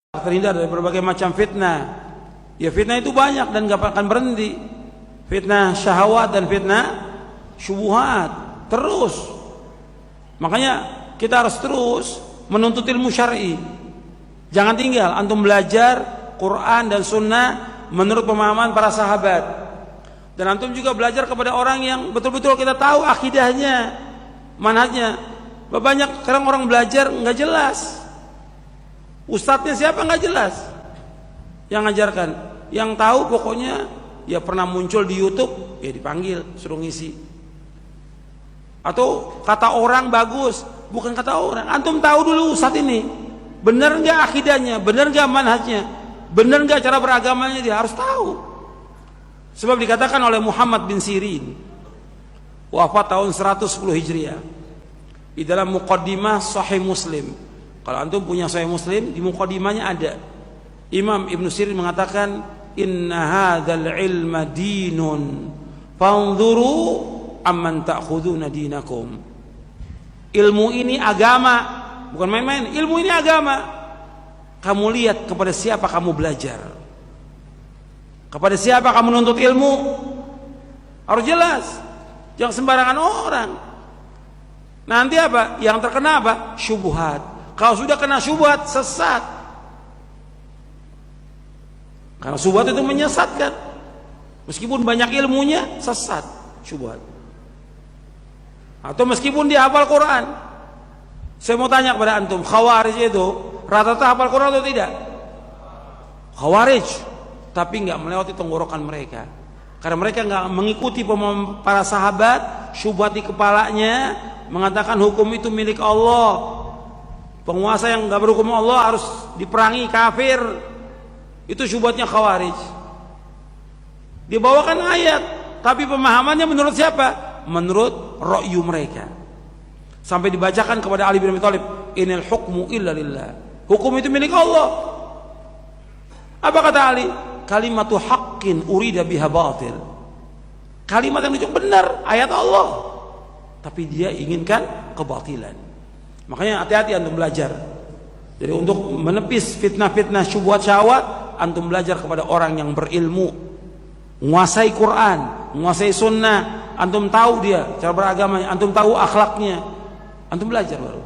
terhindar dari berbagai macam fitnah. Ya fitnah itu banyak dan gak akan berhenti. Fitnah syahwat dan fitnah syubhat terus. Makanya kita harus terus menuntut ilmu syar'i. Jangan tinggal antum belajar Quran dan sunnah menurut pemahaman para sahabat. Dan antum juga belajar kepada orang yang betul-betul kita tahu akidahnya, manhajnya. Banyak sekarang orang belajar nggak jelas. Ustadznya siapa nggak jelas. Yang ngajarkan, yang tahu pokoknya ya pernah muncul di YouTube, ya dipanggil suruh ngisi. Atau kata orang bagus, bukan kata orang. Antum tahu dulu ustadz ini benar nggak akidahnya, benar nggak manhajnya, benar nggak cara beragamanya, dia harus tahu. Sebab dikatakan oleh Muhammad bin Sirin, wafat tahun 110 Hijriah, di dalam muqaddimah Sahih Muslim. Kalau antum punya Sahih Muslim, di muqaddimahnya ada Imam Ibn Sirin mengatakan, inna hadzal ilma dinun fanzuru amman ta'khuduna dinakum. Ilmu ini agama, bukan main-main. Ilmu ini agama. Kamu lihat kepada siapa kamu belajar, kepada siapa kamu nuntut ilmu. Harus jelas, jangan sembarangan orang. Nanti apa? Yang terkena apa? Syubhat. Kalau sudah kena syubhat, sesat. Karena syubhat itu menyesatkan. Meskipun banyak ilmunya, sesat syubhat. Atau meskipun dia hafal Quran. Saya mau tanya kepada antum, Khawarij itu rata-rata hafal Quran atau tidak? Khawarij, tapi nggak melewati tenggorokan mereka. Karena mereka nggak mengikuti pemahaman para sahabat, syubhat di kepalanya mengatakan hukum itu milik Allah. Penguasa yang nggak berhukum Allah harus diperangi, kafir. Itu syubhatnya Khawarij. Dibawakan ayat, tapi pemahamannya menurut siapa? Menurut ra'yu mereka. Sampai dibacakan kepada Ali bin Abi Thalib, inil hukmu illa lillah. Hukum itu milik Allah. Apa kata Ali? Kalimatu haqqin urida biha batil. Kalimat yang itu benar, ayat Allah. Tapi dia inginkan kebatilan. Makanya hati-hati antum belajar. Jadi untuk menepis fitnah-fitnah syubhat syahwat, antum belajar kepada orang yang berilmu, menguasai Quran, menguasai sunnah. Antum tahu dia cara beragamanya, antum tahu akhlaknya, antum belajar baru.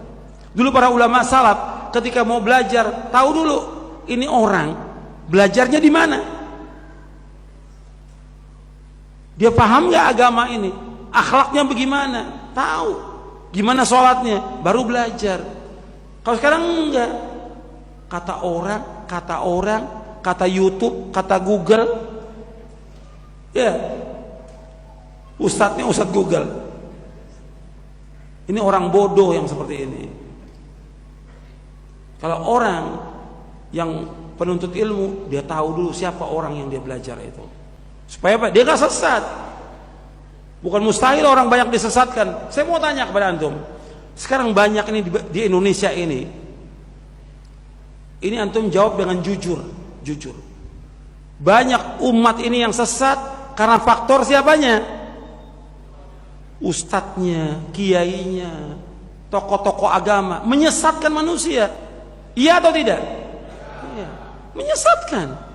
Dulu para ulama salaf ketika mau belajar, tahu dulu ini orang belajarnya di mana, dia paham nggak agama ini, akhlaknya bagaimana, tahu gimana sholatnya, baru belajar. Kalau sekarang enggak, kata orang, kata YouTube, kata Google, ya ustadznya ustadz Google. Ini orang bodoh yang seperti ini. Kalau orang yang penuntut ilmu, dia tahu dulu siapa orang yang dia belajar itu, supaya apa? Dia nggak sesat. Bukan mustahil orang banyak disesatkan. Saya mau tanya kepada antum, sekarang banyak ini di Indonesia ini antum jawab dengan jujur. Banyak umat ini yang sesat karena faktor siapanya? Ustadznya, kiainya, tokoh-tokoh agama menyesatkan manusia. Iya atau tidak? Iya, menyesatkan.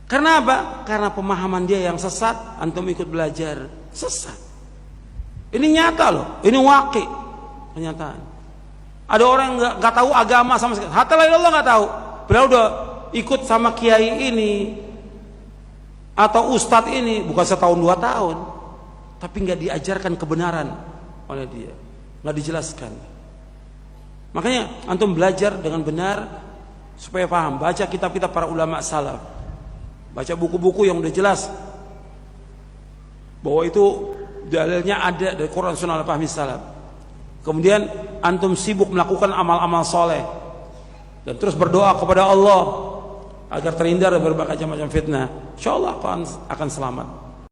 Karena apa? Karena pemahaman dia yang sesat, antum ikut belajar, sesat. Ini nyata loh, ini waqi, kenyataan. Ada orang yang nggak tahu agama sama sekali, hatta la ilallah nggak tahu, padahal udah ikut sama kiai ini atau ustadz ini bukan setahun 2 tahun, tapi nggak diajarkan kebenaran oleh dia, nggak dijelaskan. Makanya antum belajar dengan benar supaya paham. Baca kitab-kitab para ulama salaf. Baca buku-buku yang udah jelas bahwa itu dalilnya ada dari Quran Sunnah al-Fahmi salaf. Kemudian antum sibuk melakukan amal-amal soleh dan terus berdoa kepada Allah agar terhindar dari berbagai macam fitnah. Insyaallah akan selamat.